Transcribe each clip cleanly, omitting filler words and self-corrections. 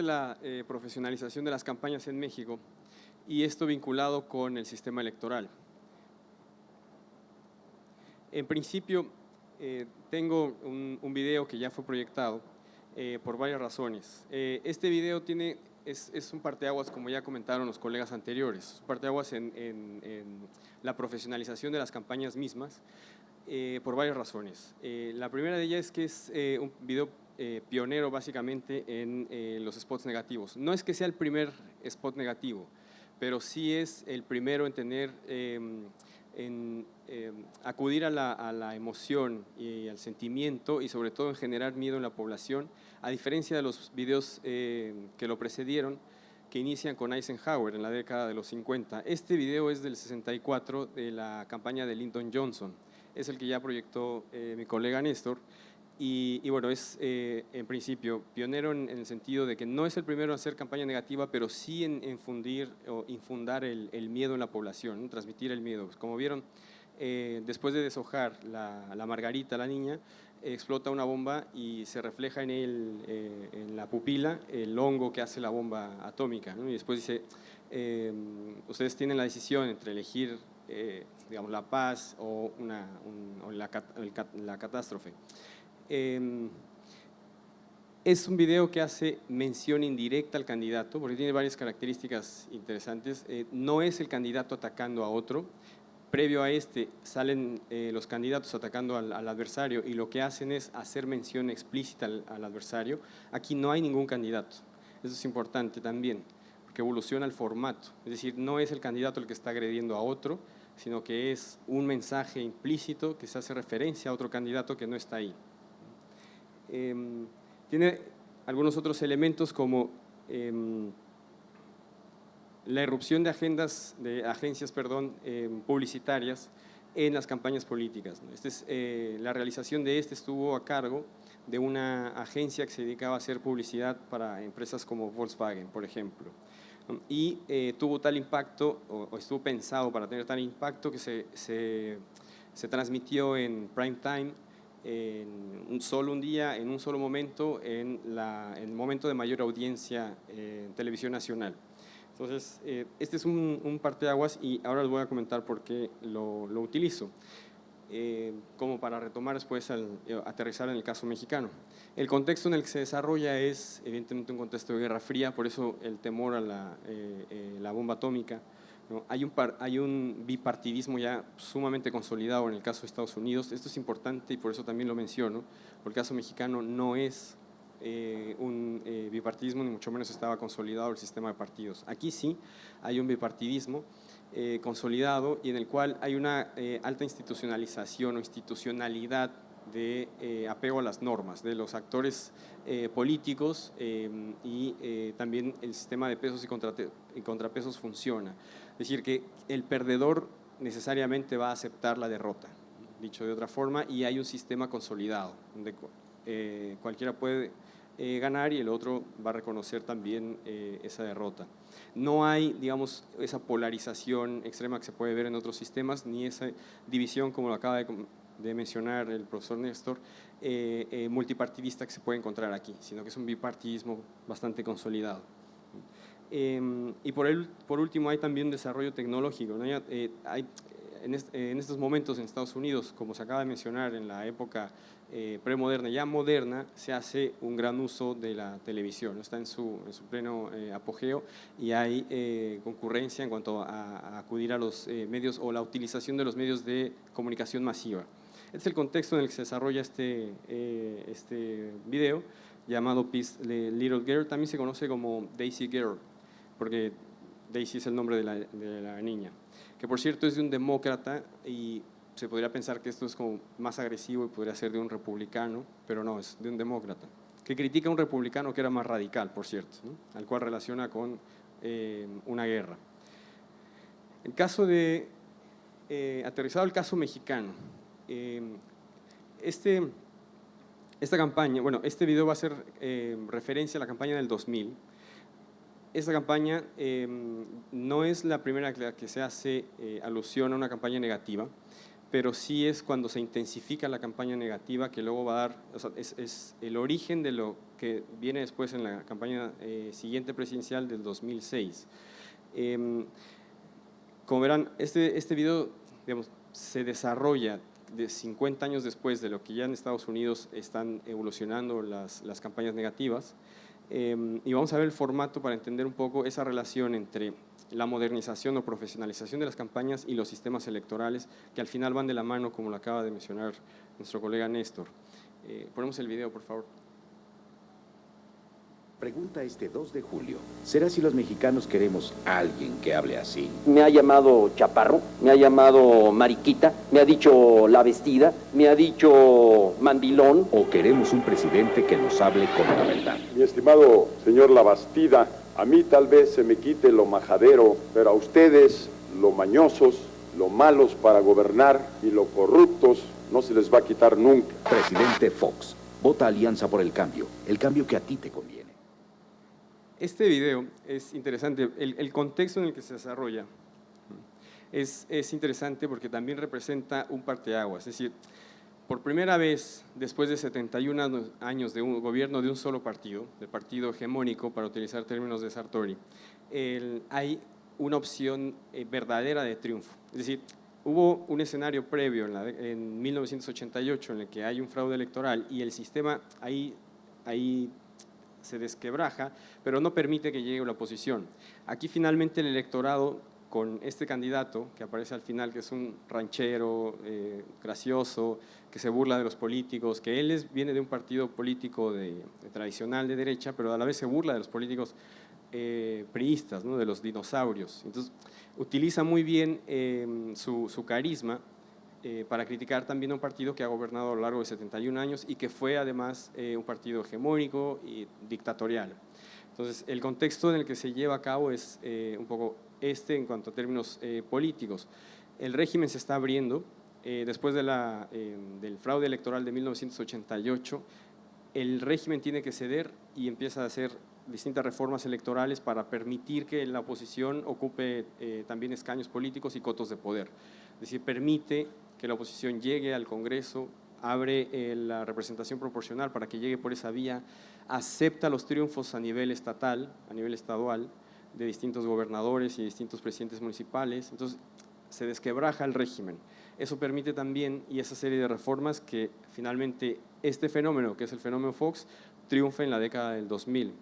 la profesionalización de las campañas en México y esto vinculado con el sistema electoral. En principio, tengo un video que ya fue proyectado por varias razones. Este video es un parteaguas, como ya comentaron los colegas anteriores, un parteaguas en la profesionalización de las campañas mismas por varias razones. La primera de ellas es que es un video pionero básicamente en los spots negativos. No es que sea el primer spot negativo, pero sí es el primero en tener, acudir a la emoción y al sentimiento y sobre todo en generar miedo en la población, a diferencia de los videos que lo precedieron, que inician con Eisenhower en la década de los 50. Este video es del 64 de la campaña de Lyndon Johnson, es el que ya proyectó mi colega Néstor. Y bueno, es en principio pionero en el sentido de que no es el primero en hacer campaña negativa, pero sí en fundir o infundar el miedo en la población, ¿no? Transmitir el miedo. Como vieron, después de deshojar la margarita, la niña, explota una bomba y se refleja en la pupila el hongo que hace la bomba atómica, ¿no? Y después dice, ustedes tienen la decisión entre elegir digamos, la paz o la catástrofe. Es un video que hace mención indirecta al candidato, porque tiene varias características interesantes. No es el candidato atacando a otro. Previo a este salen los candidatos atacando al adversario y lo que hacen es hacer mención explícita al adversario. Aquí no hay ningún candidato. Eso es importante también, porque evoluciona el formato. Es decir, no es el candidato el que está agrediendo a otro, sino que es un mensaje implícito que se hace referencia a otro candidato que no está ahí. Tiene algunos otros elementos como la irrupción de agencias publicitarias en las campañas políticas. La realización de estuvo a cargo de una agencia que se dedicaba a hacer publicidad para empresas como Volkswagen, por ejemplo. Y tuvo tal impacto, o estuvo pensado para tener tal impacto, que se transmitió en prime time, en un día, en un solo momento, en el momento de mayor audiencia en televisión nacional. Entonces, este es un parteaguas y ahora les voy a comentar por qué lo utilizo. Como para retomar después aterrizar en el caso mexicano. El contexto en el que se desarrolla es evidentemente un contexto de Guerra Fría, por eso el temor a la bomba atómica, ¿no? Hay un bipartidismo ya sumamente consolidado en el caso de Estados Unidos. Esto es importante y por eso también lo menciono, porque el caso mexicano no es un bipartidismo, ni mucho menos estaba consolidado el sistema de partidos. Aquí sí hay un bipartidismo consolidado y en el cual hay una alta institucionalización o institucionalidad de apego a las normas de los actores políticos y también el sistema de pesos y contrapesos funciona. Es decir, que el perdedor necesariamente va a aceptar la derrota, dicho de otra forma, y hay un sistema consolidado donde cualquiera puede ganar y el otro va a reconocer también esa derrota. No hay, digamos, esa polarización extrema que se puede ver en otros sistemas, ni esa división, como lo acaba de mencionar el profesor Néstor, multipartidista que se puede encontrar aquí, sino que es un bipartidismo bastante consolidado. Y por último hay también un desarrollo tecnológico, ¿no? En estos momentos en Estados Unidos, como se acaba de mencionar, en la época premoderna, ya moderna, se hace un gran uso de la televisión, ¿no? Está en su pleno apogeo y hay concurrencia en cuanto a acudir a los medios o la utilización de los medios de comunicación masiva. Este es el contexto en el que se desarrolla este video llamado Peace Little Girl, también se conoce como Daisy Girl, porque Daisy es el nombre de la niña, que por cierto es de un demócrata y se podría pensar que esto es como más agresivo y podría ser de un republicano, pero no, es de un demócrata, que critica a un republicano que era más radical, por cierto, ¿no? Al cual relaciona con una guerra. El caso aterrizado el caso mexicano, esta campaña, bueno, este video va a ser referencia a la campaña del 2000. Esta campaña no es la primera que se hace alusión a una campaña negativa, pero sí es cuando se intensifica la campaña negativa que luego va a dar, o sea, es el origen de lo que viene después en la campaña siguiente presidencial del 2006. Como verán, este video, digamos, se desarrolla de 50 años después de lo que ya en Estados Unidos están evolucionando las campañas negativas, y vamos a ver el formato para entender un poco esa relación entre la modernización o profesionalización de las campañas y los sistemas electorales, que al final van de la mano, como lo acaba de mencionar nuestro colega Néstor. Ponemos el video, por favor. Pregunta este 2 de julio. ¿Será si los mexicanos queremos a alguien que hable así? Me ha llamado chaparro, me ha llamado mariquita, me ha dicho la vestida, me ha dicho mandilón. ¿O queremos un presidente que nos hable con la verdad? Mi estimado señor Labastida, a mí tal vez se me quite lo majadero, pero a ustedes, lo mañosos, lo malos para gobernar y lo corruptos, no se les va a quitar nunca. Presidente Fox, vota Alianza por el cambio que a ti te conviene. Este video es interesante, el contexto en el que se desarrolla es interesante porque también representa un parteaguas, es decir, por primera vez después de 71 años de un gobierno de un solo partido, del partido hegemónico, para utilizar términos de Sartori, hay una opción verdadera de triunfo. Es decir, hubo un escenario previo en 1988 en el que hay un fraude electoral y el sistema ahí se desquebraja, pero no permite que llegue la oposición. Aquí finalmente el electorado, con este candidato que aparece al final, que es un ranchero gracioso, que se burla de los políticos, que él viene de un partido político tradicional de derecha, pero a la vez se burla de los políticos priistas, ¿no?, de los dinosaurios. Entonces, utiliza muy bien su carisma para criticar también a un partido que ha gobernado a lo largo de 71 años y que fue además un partido hegemónico y dictatorial. Entonces, el contexto en el que se lleva a cabo es un poco en cuanto a términos políticos. El régimen se está abriendo después del fraude electoral de 1988. El régimen tiene que ceder y empieza a hacer distintas reformas electorales para permitir que la oposición ocupe también escaños políticos y cotos de poder. Es decir, permite que la oposición llegue al Congreso, abre la representación proporcional para que llegue por esa vía, acepta los triunfos a nivel estatal, a nivel estadual, de distintos gobernadores y distintos presidentes municipales. Entonces, se desquebraja el régimen. Eso permite también, y esa serie de reformas, que finalmente este fenómeno, que es el fenómeno Fox, triunfa en la década del 2000.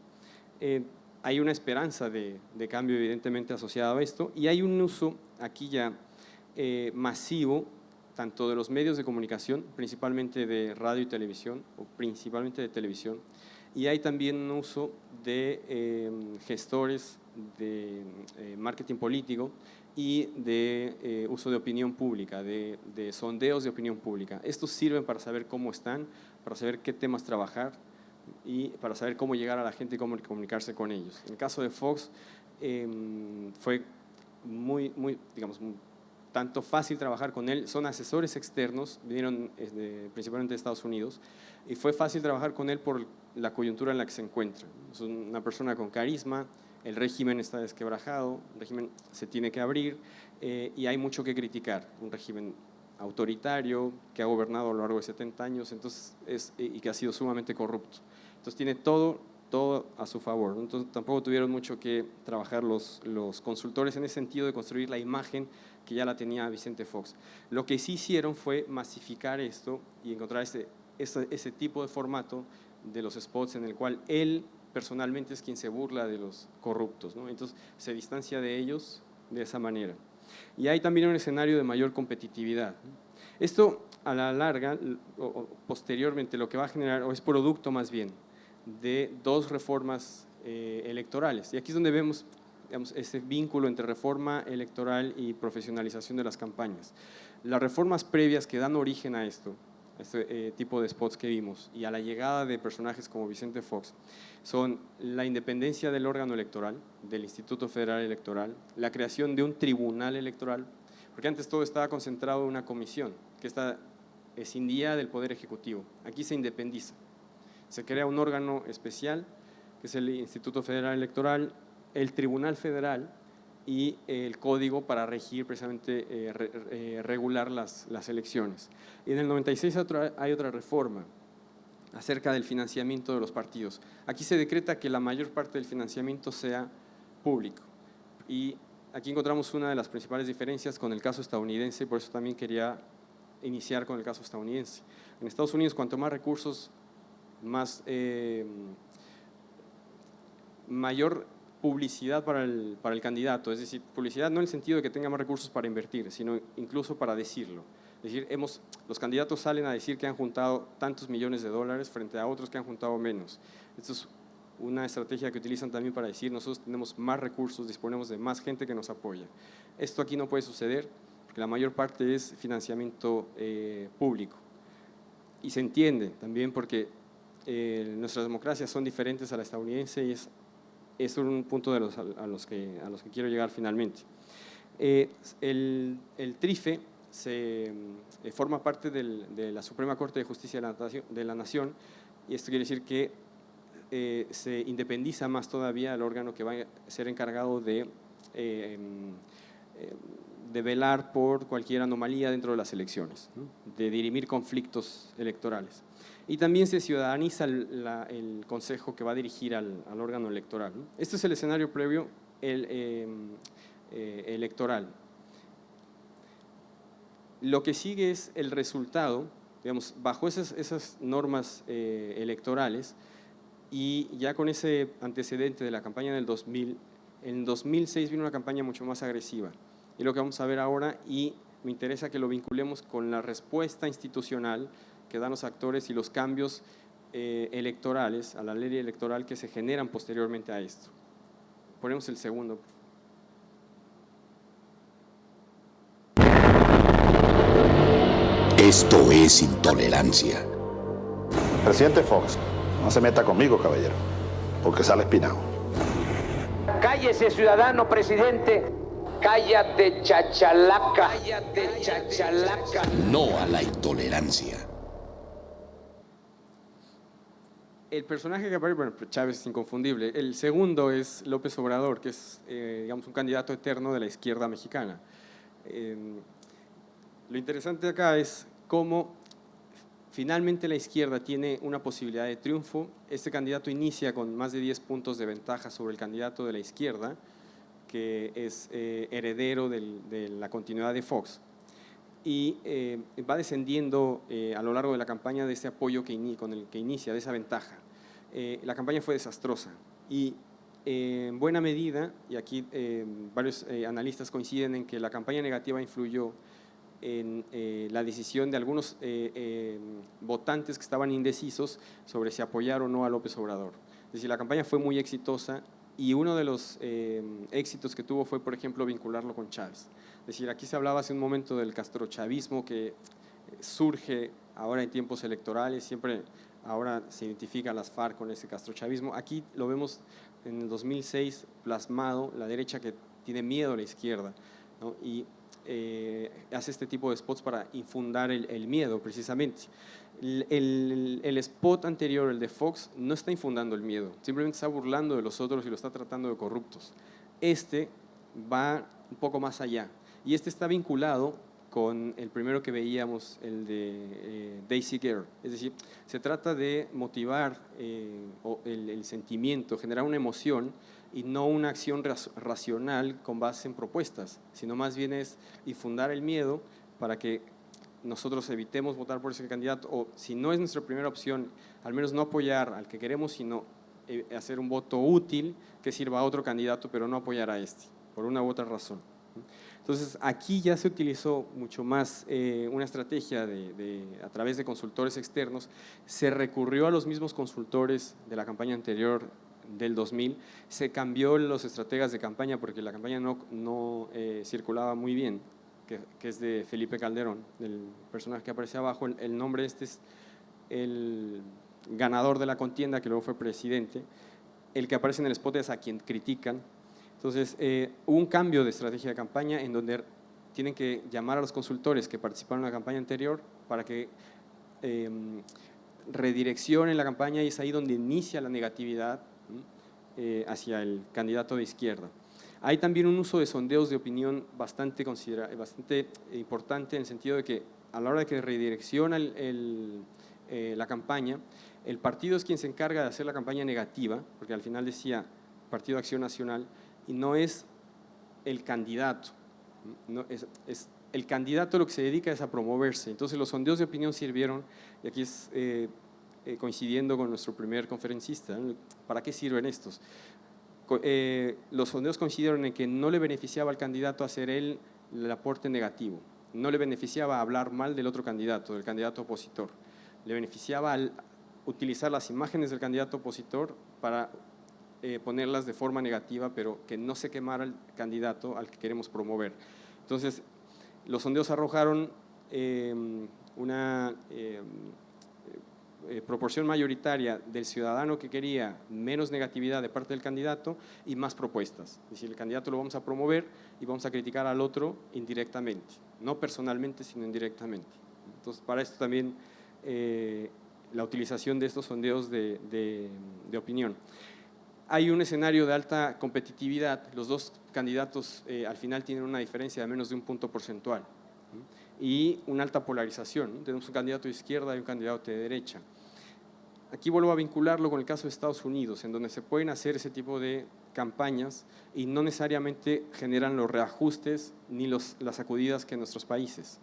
Hay una esperanza de cambio evidentemente asociado a esto, y hay un uso aquí ya masivo, tanto de los medios de comunicación, principalmente de radio y televisión, o principalmente de televisión, y hay también un uso de gestores de marketing político y de uso de opinión pública, de sondeos de opinión pública. Estos sirven para saber cómo están, para saber qué temas trabajar y para saber cómo llegar a la gente y cómo comunicarse con ellos. En el caso de Fox fue digamos, tanto fácil trabajar con él, son asesores externos, vinieron principalmente de Estados Unidos, y fue fácil trabajar con él por la coyuntura en la que se encuentra. Es una persona con carisma, el régimen está desquebrajado, el régimen se tiene que abrir y hay mucho que criticar, un régimen autoritario que ha gobernado a lo largo de 70 años y que ha sido sumamente corrupto. Entonces tiene todo a su favor, ¿no? Entonces tampoco tuvieron mucho que trabajar los consultores en ese sentido de construir la imagen que ya la tenía Vicente Fox. Lo que sí hicieron fue masificar esto y encontrar ese tipo de formato de los spots en el cual él personalmente es quien se burla de los corruptos, ¿no? Entonces se distancia de ellos de esa manera. Y hay también un escenario de mayor competitividad. Esto a la larga, o posteriormente, lo que va a generar, o es producto más bien, de dos reformas electorales. Y aquí es donde vemos, digamos, ese vínculo entre reforma electoral y profesionalización de las campañas. Las reformas previas que dan origen a este tipo de spots que vimos y a la llegada de personajes como Vicente Fox son la independencia del órgano electoral, del Instituto Federal Electoral, la creación de un tribunal electoral, porque antes todo estaba concentrado en una comisión que escindía del Poder Ejecutivo. Aquí se independiza. Se crea un órgano especial, que es el Instituto Federal Electoral, el Tribunal Federal, y el código para regir precisamente, regular las elecciones. Y en el 96 hay otra reforma acerca del financiamiento de los partidos. Aquí se decreta que la mayor parte del financiamiento sea público. Y aquí encontramos una de las principales diferencias con el caso estadounidense, por eso también quería iniciar con el caso estadounidense. En Estados Unidos, cuanto más recursos, mayor publicidad para el candidato, es decir, publicidad no en el sentido de que tenga más recursos para invertir, sino incluso para decirlo. Es decir, los candidatos salen a decir que han juntado tantos millones de dólares frente a otros que han juntado menos. Esto es una estrategia que utilizan también para decir nosotros tenemos más recursos, disponemos de más gente que nos apoya. Esto aquí no puede suceder porque la mayor parte es financiamiento público. Y se entiende también porque nuestras democracias son diferentes a la estadounidense y es un punto a los que quiero llegar finalmente. El TRIFE forma parte de la Suprema Corte de Justicia de la Nación, y esto quiere decir que se independiza más todavía el órgano que va a ser encargado de velar por cualquier anomalía dentro de las elecciones, ¿no? De dirimir conflictos electorales. Y también se ciudadaniza el consejo que va a dirigir al órgano electoral, ¿no? Este es el escenario previo electoral. Lo que sigue es el resultado, digamos, bajo esas normas electorales, y ya con ese antecedente de la campaña del 2000, en 2006 vino una campaña mucho más agresiva. Y lo que vamos a ver ahora, y me interesa que lo vinculemos con la respuesta institucional que dan los actores y los cambios electorales, a la ley electoral que se generan posteriormente a esto. Ponemos el segundo. Esto es intolerancia. Presidente Fox, no se meta conmigo, caballero, porque sale espinado. Cállese, ciudadano presidente. Cállate, chachalaca. Cállate, chachalaca. No a la intolerancia. El personaje que aparece, bueno, Chávez es inconfundible. El segundo es López Obrador, que es, digamos, un candidato eterno de la izquierda mexicana. Lo interesante acá es cómo finalmente la izquierda tiene una posibilidad de triunfo. Este candidato inicia con más de 10 puntos de ventaja sobre el candidato de la izquierda, que es heredero de la continuidad de Fox. Y va descendiendo a lo largo de la campaña de ese apoyo con el que inicia, de esa ventaja. La campaña fue desastrosa y en buena medida, y aquí varios analistas coinciden en que la campaña negativa influyó en la decisión de algunos votantes que estaban indecisos sobre si apoyar o no a López Obrador. Es decir, la campaña fue muy exitosa y uno de los éxitos que tuvo fue, por ejemplo, vincularlo con Chávez. Es decir, aquí se hablaba hace un momento del castrochavismo que surge ahora en tiempos electorales, siempre ahora se identifica a las FARC con ese castrochavismo. Aquí lo vemos en el 2006 plasmado, la derecha que tiene miedo a la izquierda, ¿no? Y hace este tipo de spots para infundar el miedo precisamente. El spot anterior, el de Fox, no está infundando el miedo, simplemente está burlando de los otros y lo está tratando de corruptos. Este va un poco más allá y este está vinculado con el primero que veíamos, el de Daisy Girl. Es decir, se trata de motivar el sentimiento, generar una emoción y no una acción racional con base en propuestas, sino más bien es infundar el miedo para que nosotros evitemos votar por ese candidato, o si no es nuestra primera opción, al menos no apoyar al que queremos, sino hacer un voto útil que sirva a otro candidato, pero no apoyar a este, por una u otra razón. Entonces, aquí ya se utilizó mucho más una estrategia a través de consultores externos. Se recurrió a los mismos consultores de la campaña anterior del 2000, se cambió los estrategas de campaña porque la campaña no circulaba muy bien, que es de Felipe Calderón, el personaje que aparece abajo. El nombre este es el ganador de la contienda, que luego fue presidente. El que aparece en el spot es a quien critican. Entonces, hubo un cambio de estrategia de campaña en donde tienen que llamar a los consultores que participaron en la campaña anterior para que redireccionen la campaña, y es ahí donde inicia la negatividad hacia el candidato de izquierda. Hay también un uso de sondeos de opinión bastante importante, en el sentido de que a la hora de que redirecciona la campaña, el partido es quien se encarga de hacer la campaña negativa, porque al final decía Partido de Acción Nacional, y no es el candidato. No, es el candidato lo que se dedica es a promoverse. Entonces los sondeos de opinión sirvieron, y aquí es coincidiendo con nuestro primer conferencista, ¿no? ¿Para qué sirven estos? Los sondeos coincidieron en que no le beneficiaba al candidato hacer él el aporte negativo, no le beneficiaba hablar mal del otro candidato, del candidato opositor, le beneficiaba al utilizar las imágenes del candidato opositor para ponerlas de forma negativa, pero que no se quemara el candidato al que queremos promover. Entonces, los sondeos arrojaron una proporción mayoritaria del ciudadano que quería menos negatividad de parte del candidato y más propuestas. Es decir, el candidato lo vamos a promover y vamos a criticar al otro indirectamente, no personalmente, sino indirectamente. Entonces, para esto también la utilización de estos sondeos de opinión. Hay un escenario de alta competitividad, los dos candidatos al final tienen una diferencia de menos de un punto porcentual, ¿no? Y una alta polarización, ¿no? Tenemos un candidato de izquierda y un candidato de derecha. Aquí vuelvo a vincularlo con el caso de Estados Unidos, en donde se pueden hacer ese tipo de campañas y no necesariamente generan los reajustes ni las sacudidas que en nuestros países.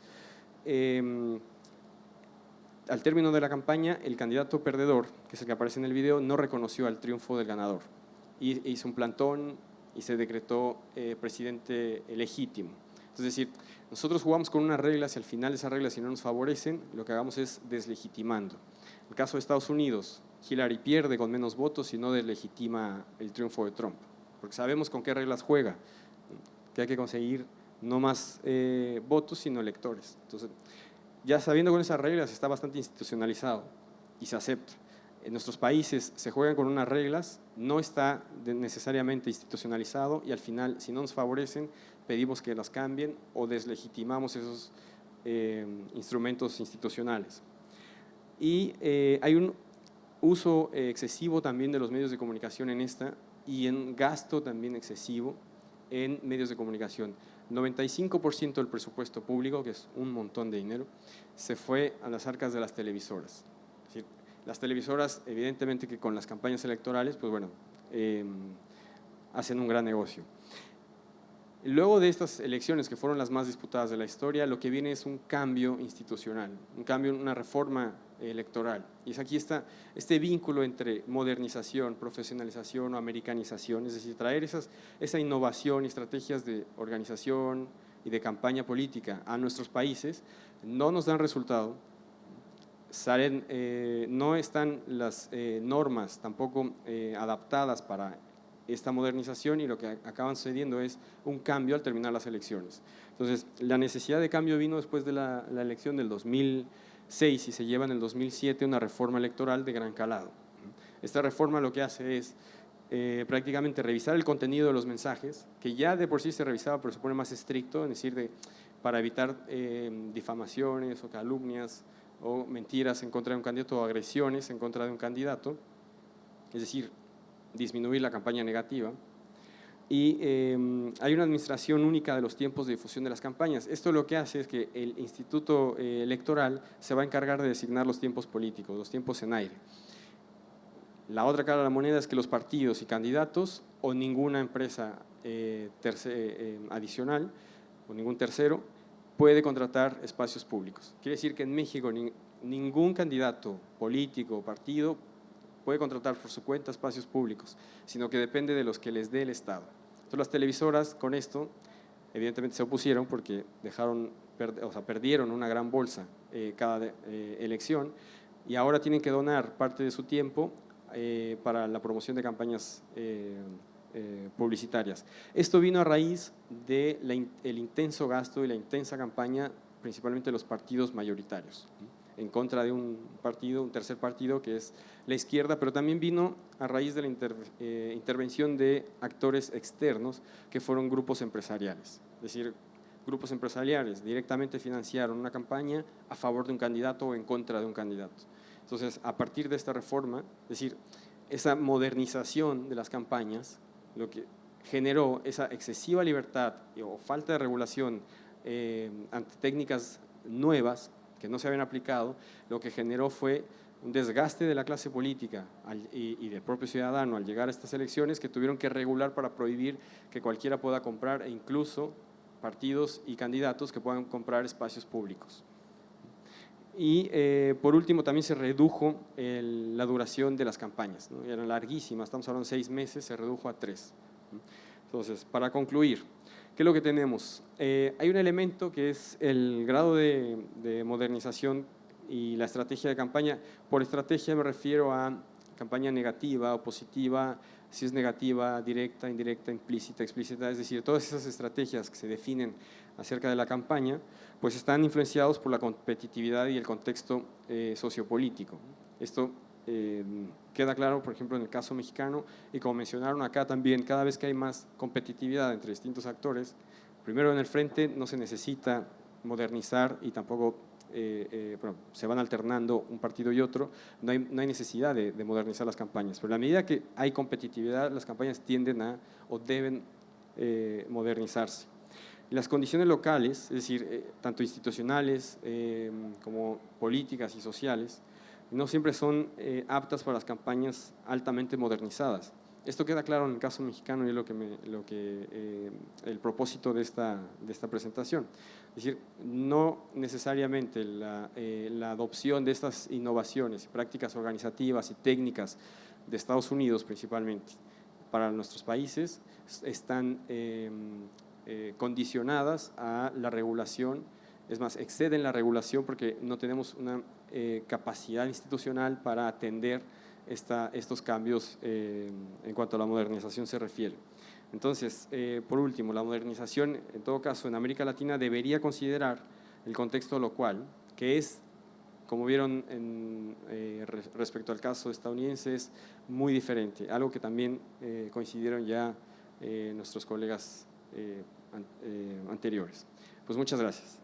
Al término de la campaña, el candidato perdedor, que es el que aparece en el video, no reconoció al triunfo del ganador y hizo un plantón y se decretó presidente legítimo. Es decir, nosotros jugamos con unas reglas y al final esas reglas, si no nos favorecen, lo que hagamos es deslegitimando. En el caso de Estados Unidos, Hillary pierde con menos votos y no deslegitima el triunfo de Trump, porque sabemos con qué reglas juega, que hay que conseguir no más votos, sino electores. Entonces, ya sabiendo con esas reglas, está bastante institucionalizado y se acepta. En nuestros países se juegan con unas reglas, no está necesariamente institucionalizado y al final, si no nos favorecen, pedimos que las cambien o deslegitimamos esos instrumentos institucionales. Y hay un uso excesivo también de los medios de comunicación en esta y en gasto también excesivo en medios de comunicación. 95% del presupuesto público, que es un montón de dinero, se fue a las arcas de las televisoras. Es decir, las televisoras, evidentemente que con las campañas electorales, pues bueno, hacen un gran negocio. Luego de estas elecciones, que fueron las más disputadas de la historia, lo que viene es un cambio institucional, un cambio, una reforma electoral. Y aquí está este vínculo entre modernización, profesionalización o americanización, es decir, traer esa innovación y estrategias de organización y de campaña política a nuestros países. No nos dan resultado, no están las normas tampoco adaptadas para esta modernización y lo que acaban sucediendo es un cambio al terminar las elecciones. Entonces, la necesidad de cambio vino después de la elección del 2006 y se lleva en el 2007 una reforma electoral de gran calado. Esta reforma lo que hace es prácticamente revisar el contenido de los mensajes, que ya de por sí se revisaba, pero se pone más estricto, es decir, para evitar difamaciones o calumnias o mentiras en contra de un candidato o agresiones en contra de un candidato, es decir, disminuir la campaña negativa. Y hay una administración única de los tiempos de difusión de las campañas. Esto lo que hace es que el Instituto Electoral se va a encargar de designar los tiempos políticos, los tiempos en aire. La otra cara de la moneda es que los partidos y candidatos o ninguna empresa adicional o ningún tercero puede contratar espacios públicos. Quiere decir que en México ningún candidato político o partido puede contratar por su cuenta espacios públicos, sino que depende de los que les dé el Estado. Entonces las televisoras con esto evidentemente se opusieron porque perdieron una gran bolsa cada elección y ahora tienen que donar parte de su tiempo para la promoción de campañas publicitarias. Esto vino a raíz del intenso gasto y la intensa campaña, principalmente de los partidos mayoritarios, en contra de un tercer partido que es la izquierda, pero también vino a raíz de la intervención de actores externos que fueron grupos empresariales. Es decir, grupos empresariales directamente financiaron una campaña a favor de un candidato o en contra de un candidato. Entonces, a partir de esta reforma, es decir, esa modernización de las campañas, lo que generó esa excesiva libertad o falta de regulación ante técnicas nuevas que no se habían aplicado, lo que generó fue un desgaste de la clase política y del propio ciudadano al llegar a estas elecciones, que tuvieron que regular para prohibir que cualquiera pueda comprar, e incluso partidos y candidatos que puedan comprar espacios públicos. Y por último también se redujo la duración de las campañas, ¿no? Eran larguísimas, estamos hablando de 6 meses, se redujo a 3. Entonces, para concluir, ¿qué es lo que tenemos? Hay un elemento que es el grado de modernización y la estrategia de campaña. Por estrategia me refiero a campaña negativa o positiva, si es negativa, directa, indirecta, implícita, explícita, es decir, todas esas estrategias que se definen acerca de la campaña, pues están influenciados por la competitividad y el contexto sociopolítico. Esto queda claro, por ejemplo, en el caso mexicano, y como mencionaron acá también, cada vez que hay más competitividad entre distintos actores, primero en el frente no se necesita modernizar y tampoco bueno, se van alternando un partido y otro, no hay necesidad de modernizar las campañas, pero a la medida que hay competitividad, las campañas tienden a o deben modernizarse. Y las condiciones locales, es decir, tanto institucionales como políticas y sociales, no siempre son aptas para las campañas altamente modernizadas. Esto queda claro en el caso mexicano y es el propósito de esta presentación. Es decir, no necesariamente la adopción de estas innovaciones, prácticas organizativas y técnicas de Estados Unidos principalmente para nuestros países están condicionadas a la regulación, es más, exceden la regulación porque no tenemos una capacidad institucional para atender estos cambios en cuanto a la modernización se refiere. Entonces, por último, la modernización, en todo caso, en América Latina debería considerar el contexto local, que es, como vieron respecto al caso estadounidense, es muy diferente, algo que también coincidieron ya nuestros colegas anteriores. Pues muchas gracias.